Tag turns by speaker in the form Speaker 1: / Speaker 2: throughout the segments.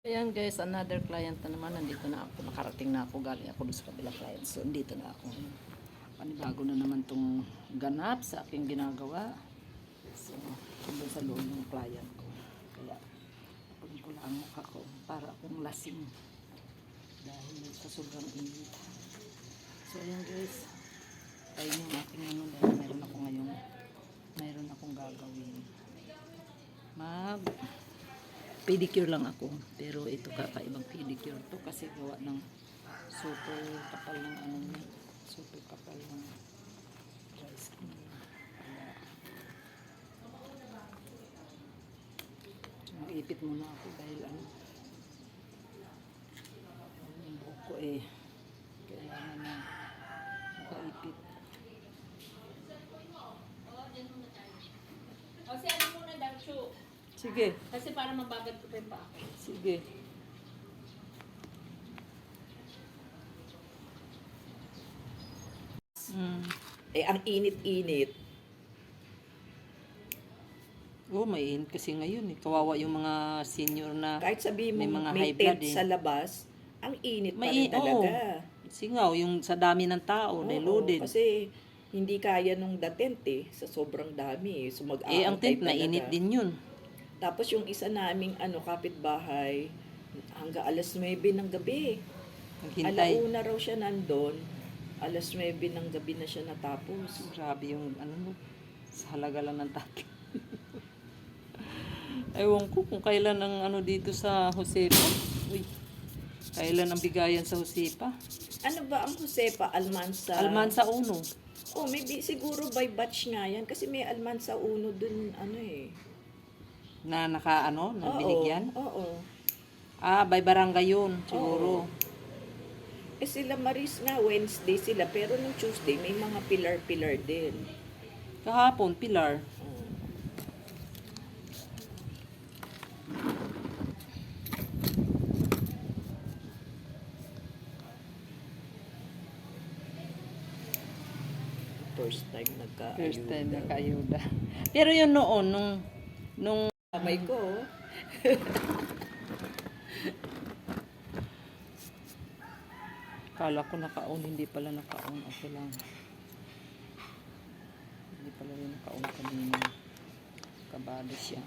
Speaker 1: Ayan guys, another client na naman. Nandito na ako. Nakarating na ako. Galing ako doon sa kabilang client. So, nandito na ako. Panibago na naman tong ganap sa aking ginagawa. So, doon sa loob ng client ko. Kaya, pagin ko lang ang mukha ko para akong lasing. Dahil sa sobrang init. So, ayan guys. Ayun yung aking ano. Dahil mayroon akong gagawin. Pedicure lang ako, pero ito kakaibang pedicure to kasi gawa ng super kapal ng ano niya, super kapal ng dry skin niya. Kaya mag-ipit muna ako dahil ano yung buhok ko kailangan na makaipit.
Speaker 2: O si ano muna daw, Chu.
Speaker 1: Sige.
Speaker 2: Kasi para mabagal ko pa yung paa.
Speaker 1: Sige.
Speaker 3: Ang init-init.
Speaker 1: Oh, may init kasi ngayon. Kawawa yung mga senior na
Speaker 3: Kahit sabihin mo
Speaker 1: may mga
Speaker 3: may
Speaker 1: high blood
Speaker 3: tent sa labas, ang init pa
Speaker 1: May
Speaker 3: rin talaga.
Speaker 1: Singaw, yung sa dami ng tao, loaded.
Speaker 3: Kasi hindi kaya nung tent sa sobrang dami. So
Speaker 1: Ang tent na init din yun.
Speaker 3: Tapos yung isa naming kapitbahay, hanggang alas 9 ng gabi.
Speaker 1: Naghintay.
Speaker 3: Alauna raw siya nandun. Alas 9 ng gabi na siya natapos.
Speaker 1: Grabe yung ano, sa halaga lang ng tatlo. Ewan ko kung kailan ang ano dito sa Josepa. Uy, kailan ang bigayan sa Josepa?
Speaker 3: Ano ba ang Josepa? Almansa?
Speaker 1: Almansa 1.
Speaker 3: Oh, maybe siguro by batch nga yan. Kasi may Almansa 1 dun,
Speaker 1: Na binigyan?
Speaker 3: Oo.
Speaker 1: By barangay yun, siguro.
Speaker 3: Sila Maris nga, Wednesday sila. Pero nung Tuesday, may mga pilar-pilar din.
Speaker 1: Kahapon, Pilar.
Speaker 3: First time nagka-ayuda.
Speaker 1: First time nakaayuda. Pero yun noon, nung
Speaker 3: Kamay ko,
Speaker 1: kala ko naka-on, hindi pala naka-on. Okay lang. Hindi pala rin naka-on kanina. Kabado siya.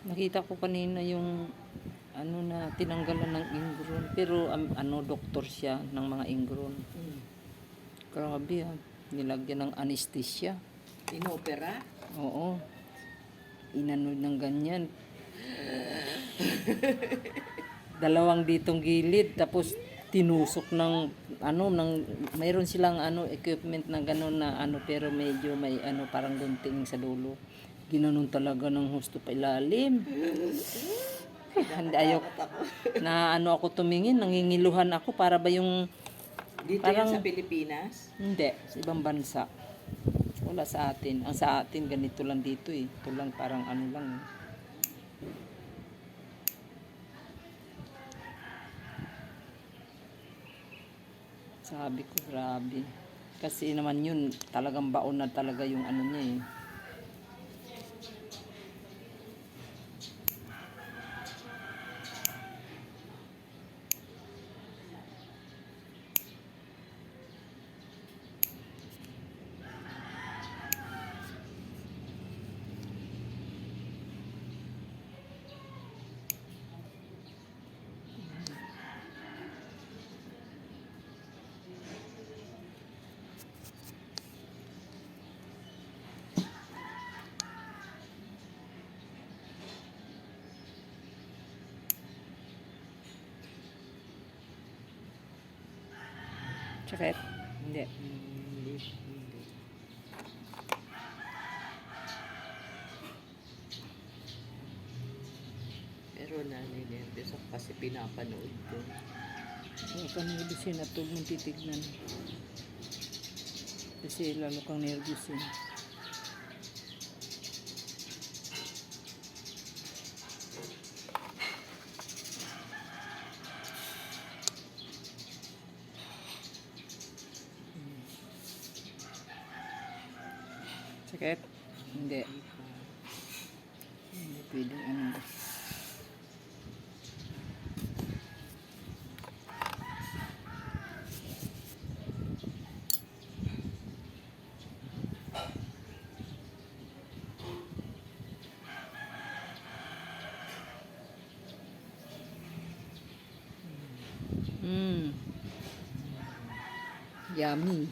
Speaker 1: Nakita ko kanina yung na tinanggalan ng ingron, pero doktor siya ng mga ingron. Grabe nilagyan ng anesthesia.
Speaker 3: inopera.
Speaker 1: Oo. Inano ng ganyan. Dalawang ditong gilid, tapos tinusok ng mayroon silang equipment na gano'n na pero medyo may parang gunting sa dulo. Ginanon talaga ng husto pa ilalim. Hindi na ako tumingin, nangingiluhan ako para ba yung
Speaker 3: Dito
Speaker 1: parang,
Speaker 3: yan sa Pilipinas?
Speaker 1: Hindi, sa ibang bansa. Wala sa atin. Ang sa atin ganito lang dito Ito lang parang lang. Sabi ko, grabe. Kasi naman yun, talagang baon na talaga yung niya Sakit? Hindi.
Speaker 3: Pero naninervous ako kasi pinapanood ko.
Speaker 1: Panood siya na mong titignan. Kasi lalo kang nervous yun. Sakit? Hindi. Hindi pwedeng ano. Yummy.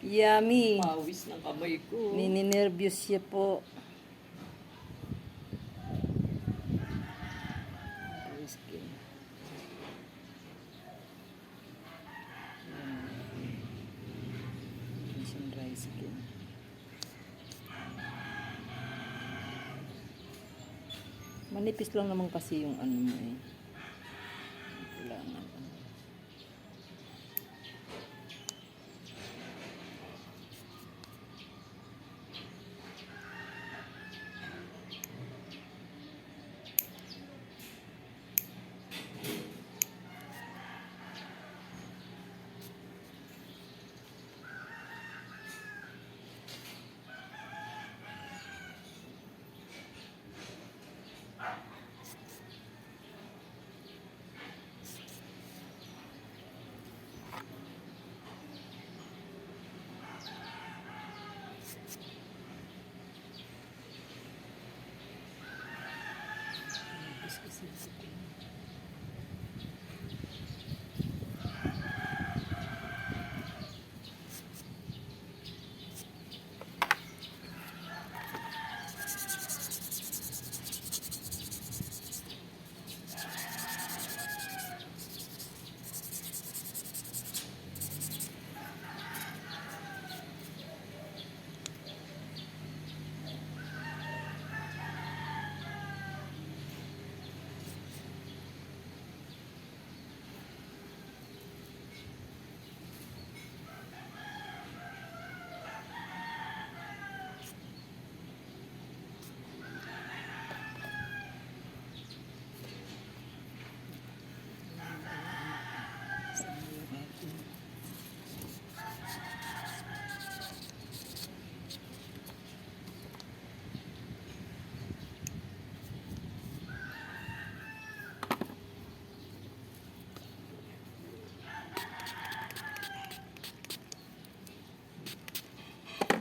Speaker 1: Yummy.
Speaker 3: Pawis ng kamay ko.
Speaker 1: Nininervyos siya po. Dry skin. Yan siyang dry skin. Manipis lang naman kasi yung ano mo eh. Kailangan.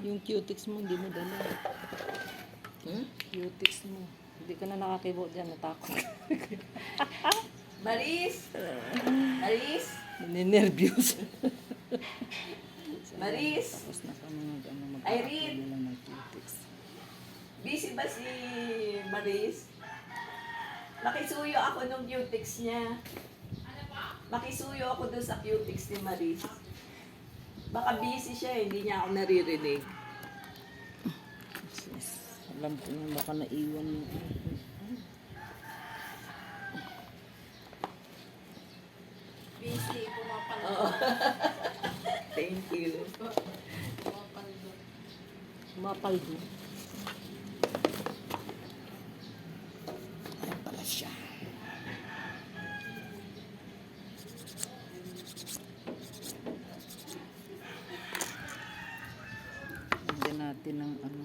Speaker 1: Yung cutics mo, hindi mo dala. Cutics mo. Hindi ka na nakakibo dyan, natakot.
Speaker 3: Maris! Maris!
Speaker 1: Ninervyos.
Speaker 3: Maris!
Speaker 1: Tapos na ka ano,
Speaker 3: Irene!
Speaker 1: lang ng cutics.
Speaker 3: Busy ba si Maris? Makisuyo ako nung cutics niya. Makisuyo ako dun sa cutics ni Maris. Baka busy siya, hindi niya ako naririnig.
Speaker 1: Yes. Alam ko na baka naiwan yung...
Speaker 2: Busy, pumapaldo.
Speaker 3: Oo. Thank you.
Speaker 2: Pumapaldo.
Speaker 1: Mapaldo. Ayan pala siya. Lagyan natin ng ano,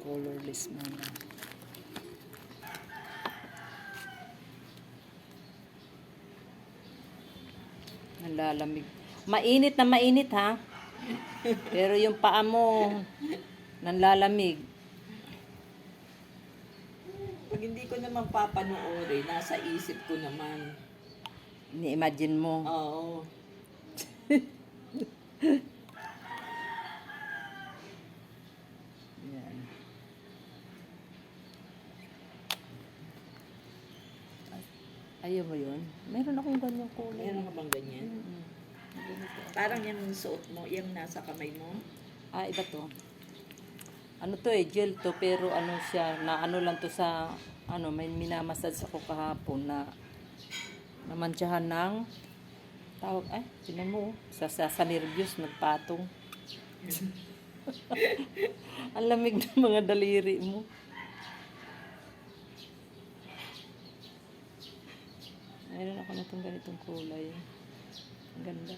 Speaker 1: colorless muna. Nalalamig. Mainit na mainit ha. Pero yung paa mo nanlalamig.
Speaker 3: Pag hindi ko naman papanoorin, nasa isip ko naman.
Speaker 1: Ni-imagine mo.
Speaker 3: Oo.
Speaker 1: Yan. Ayaw mo yun? Meron akong ganyang kulay.
Speaker 3: Meron ka bang ganyan?
Speaker 1: Mm-mm. Ganito.
Speaker 3: Parang yung suot mo, yung nasa kamay mo.
Speaker 1: Ah, iba to. Ano to gel to, pero ano siya, na ano lang to sa, ano, may minamassage ako kahapon na namantsahan ng tawag, ay, tinan mo, sa nervyos, nagpatong. Ang lamig ng mga daliri mo. Mayroon ako na itong ganitong kulay. Ang ganda.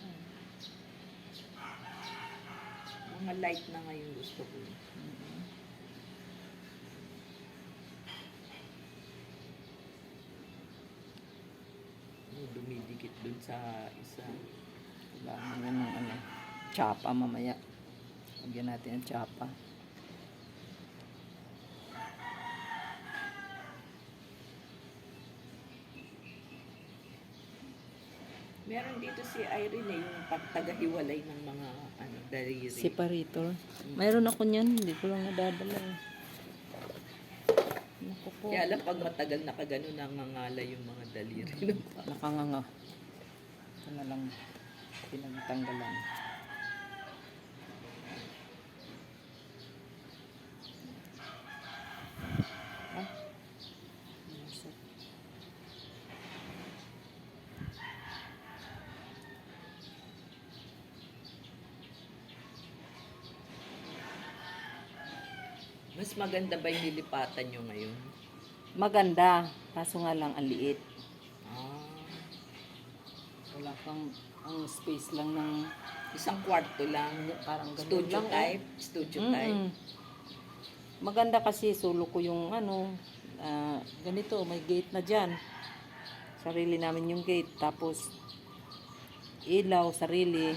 Speaker 3: Mga light na ngayon gusto ko. Dumidikit dun sa isa.
Speaker 1: Kailangan yan ng ano, tsapa mamaya. Lagyan natin ang tsapa.
Speaker 3: Meron dito si Irene yung pagtagahiwalay ng mga daliri.
Speaker 1: Separator. Mayroon ako niyan, hindi ko lang nadadala. Naku po.
Speaker 3: Kaya lang pag matagal nakagano nangangala yung mga daliri.
Speaker 1: Nakanganga. Ito na lang pinagtanggalan. Ah. Nasok.
Speaker 3: Mas maganda ba yung lilipatan nyo ngayon?
Speaker 1: Maganda, kaso nga lang ang liit.
Speaker 3: Ah,
Speaker 1: Wala kang, ang space lang ng
Speaker 3: isang kwarto lang.
Speaker 1: parang ganun
Speaker 3: Studio
Speaker 1: lang.
Speaker 3: type. Studio type.
Speaker 1: Mm-mm. Maganda kasi solo ko yung ganito, may gate na dyan. Sarili namin yung gate. Tapos, ilaw, sarili.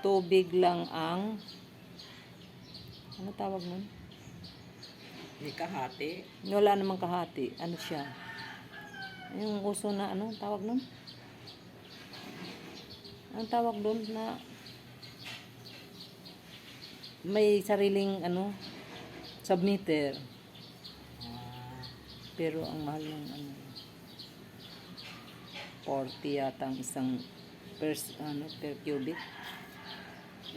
Speaker 1: Tubig lang ang, ano tawag nun?
Speaker 3: May kahati.
Speaker 1: Wala namang kahati. Ano siya? Yung uso na, ano tawag nun? Ang tawag doon na may sariling, submeter.
Speaker 3: Ah,
Speaker 1: Pero ang mahal ng 40 yata ang isang per cubic.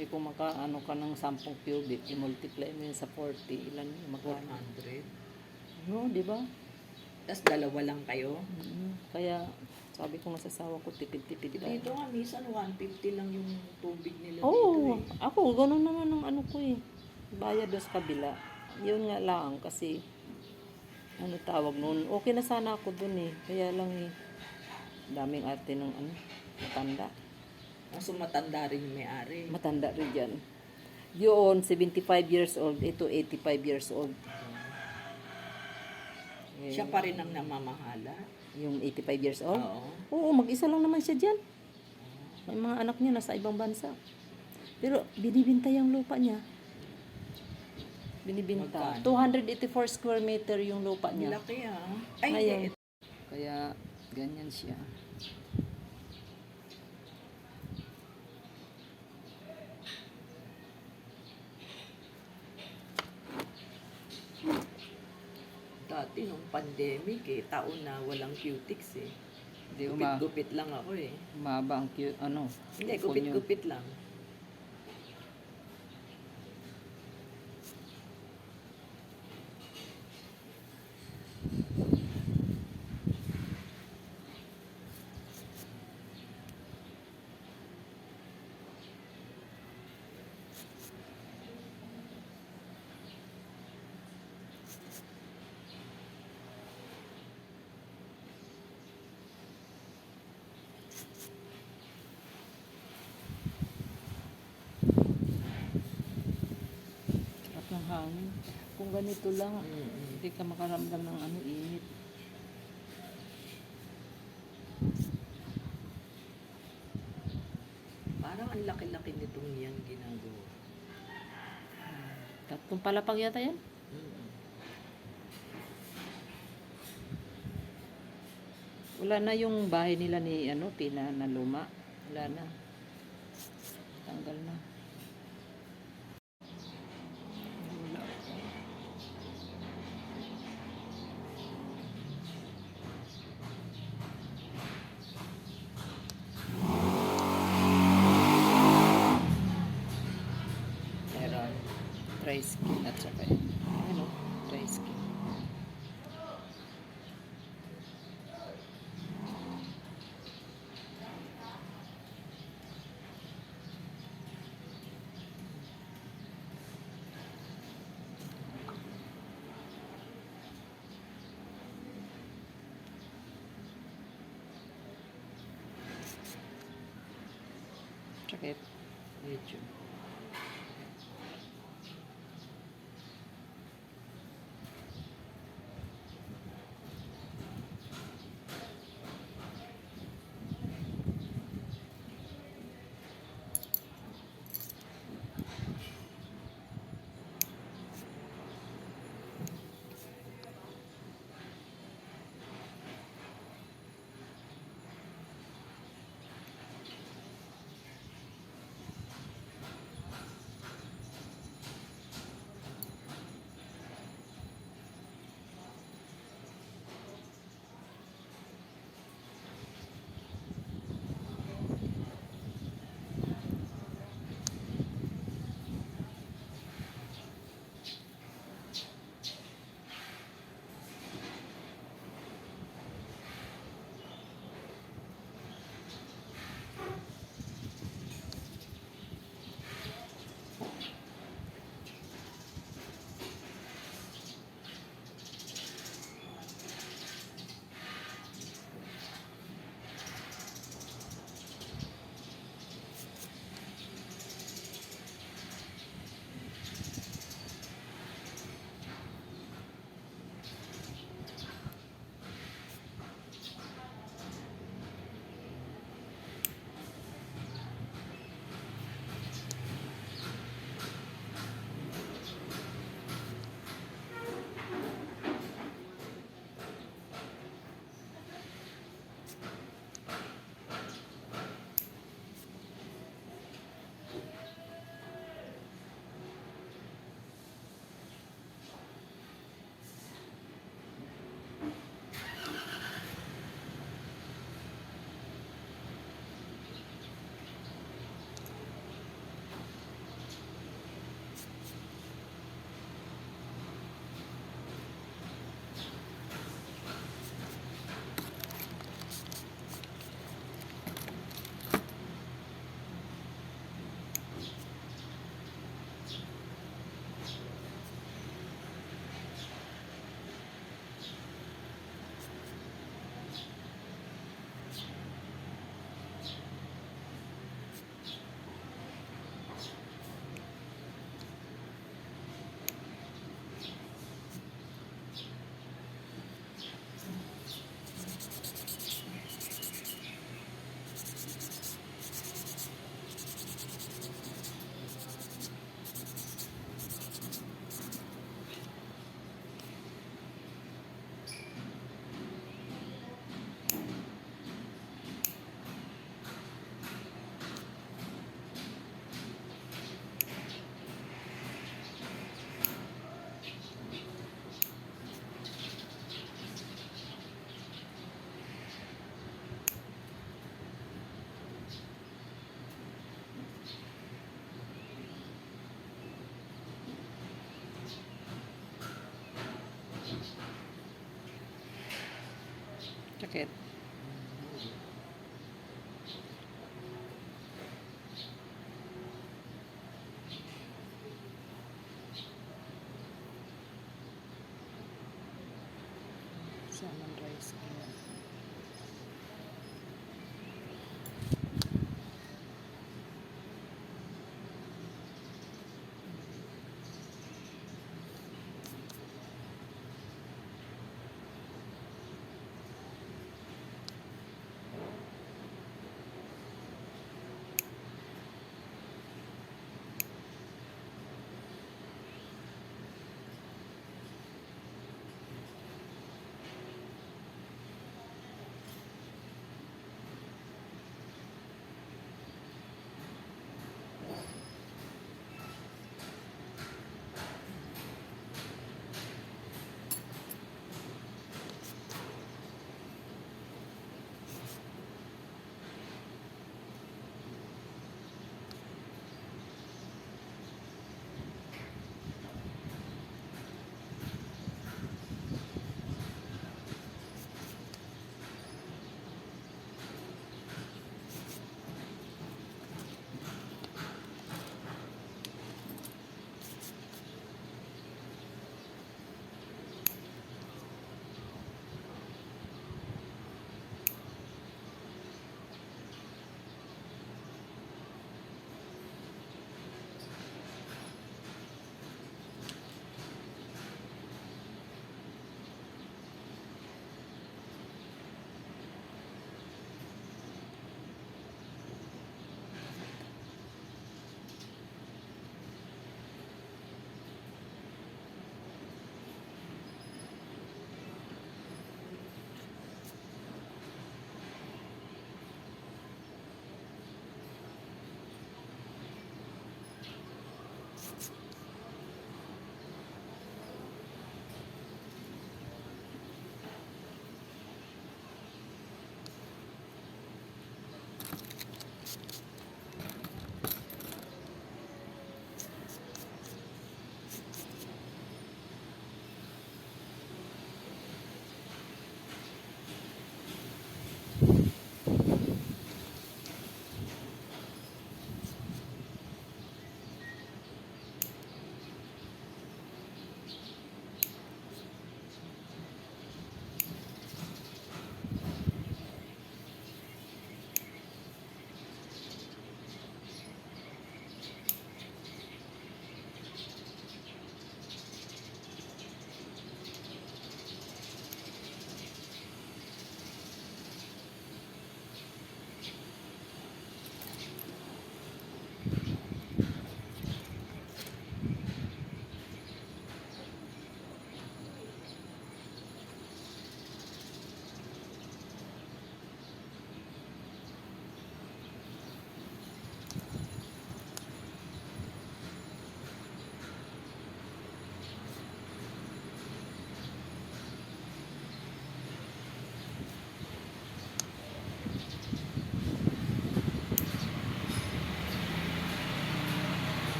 Speaker 1: Hindi kung ka ng 10 cubic, i-multiply mo yun sa 40, ilan yun? Magkano?
Speaker 3: 400.
Speaker 1: No, di ba?
Speaker 3: Tapos dalawa lang kayo.
Speaker 1: Kaya, sabi ko nga sa asawa ko, tipid-tipid tayo.
Speaker 3: Dito nga, minsan 150 lang yung tubig nila
Speaker 1: Oo,
Speaker 3: dito eh.
Speaker 1: ako, gano'n naman ang ko eh. Bayad doon sa kabila. Yun nga lang, kasi, tawag noon. Okay na sana ako dun eh. Kaya lang eh, daming ate ng matanda.
Speaker 3: Kaso matanda rin yung may-ari.
Speaker 1: Matanda rin dyan. Yun, 75 years old. Ito, 85 years old. Eh,
Speaker 3: Siya pa rin ang namamahala.
Speaker 1: yung 85 years old?
Speaker 3: Oo.
Speaker 1: Oo, mag-isa lang naman siya dyan. May mga anak niya nasa ibang bansa. Pero binibinta yung lupa niya. Binibinta.
Speaker 3: Magkano?
Speaker 1: 284 square meter yung lupa niya.
Speaker 3: Laki ah. Ay,
Speaker 1: Ngayon,
Speaker 3: hindi.
Speaker 1: kaya ganyan siya.
Speaker 3: Dati nung pandemic taon na walang cutics eh.
Speaker 1: Hindi
Speaker 3: Gupit-gupit lang ako eh.
Speaker 1: umaba ang
Speaker 3: Hindi,
Speaker 1: upo niyo.
Speaker 3: gupit-gupit lang.
Speaker 1: Sarap ng hangin. Kung ganito lang, hindi ka makaramdam ng init.
Speaker 3: Parang ang laki-laki nitong yan ginagawa.
Speaker 1: Tatlong palapag yata yan.
Speaker 3: Mm.
Speaker 1: Wala na yung bahay nila ni Pina na luma. Wala na. Tanggal na. Wala. Meron dry skin at saka dry skin. Sakit. Medyo. Sakit. Salmon rice.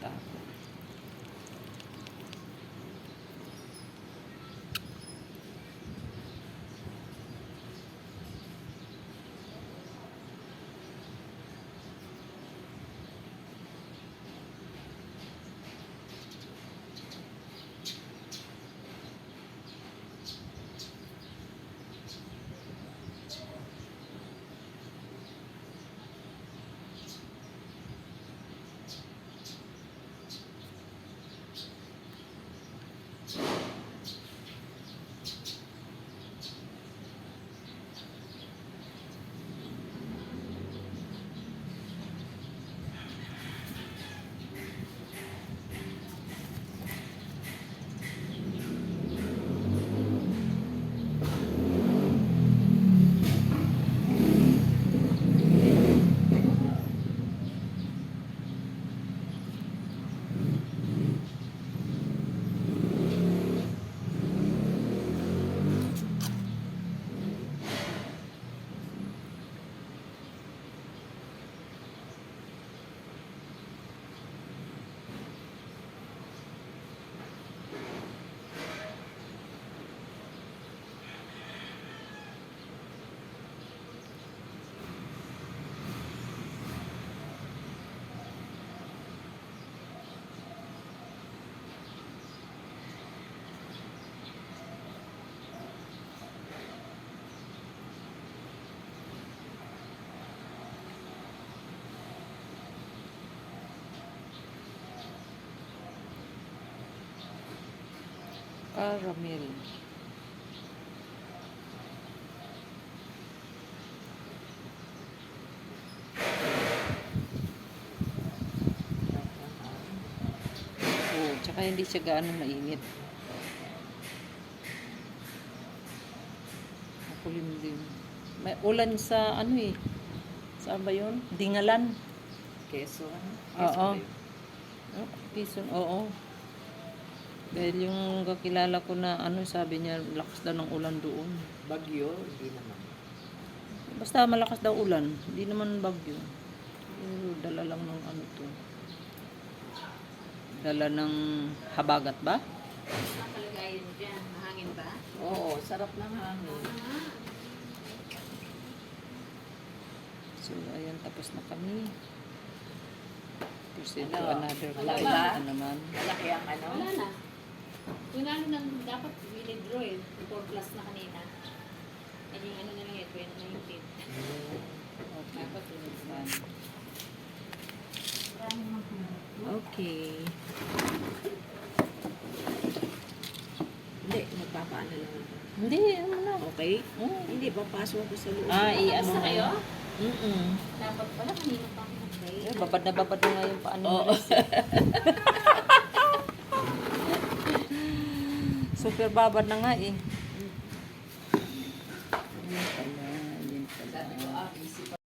Speaker 1: tapo. Caramel. Oh, tsaka hindi siya gaano mainit. Makulimlim. May ulan sa ano eh. Saan ba yun? Dingalan.
Speaker 3: Quezon.
Speaker 1: Oo. Oh, Quezon, oo. Dahil yung kakilala ko na ano, sabi niya, lakas daw ng ulan doon.
Speaker 3: Bagyo, hindi naman.
Speaker 1: Basta malakas daw ulan. Hindi naman bagyo. Pero dala lang ng ano to. Dala ng habagat ba?
Speaker 2: Ang kalagayan mo dyan, mahangin ba?
Speaker 3: Oo, sarap ng hangin.
Speaker 1: So, ayan, tapos na kami. Proceed to
Speaker 3: Ano?
Speaker 1: another
Speaker 2: Wala
Speaker 1: flight
Speaker 3: ba?
Speaker 1: na naman.
Speaker 3: Malaki ang ano?
Speaker 2: Wala na. Yung ano nang dapat withdraw eh. 4 plus na kanina. Ay yung ano na lang eh, 2019.
Speaker 1: Okay.
Speaker 2: Dapat yun.
Speaker 1: Okay.
Speaker 3: Hindi, magpapaano lang ako.
Speaker 1: Hindi, ano na.
Speaker 3: Okay?
Speaker 1: Oh.
Speaker 3: Hindi, papasok ako sa loob.
Speaker 1: I-ano
Speaker 2: Basta kayo?
Speaker 1: Mm-mm.
Speaker 2: Dapat pala kanina pa ako mag-pray.
Speaker 1: Eh, babad na nga yung paano.
Speaker 3: Oo.
Speaker 1: Super babad na nga eh. Ayun pala.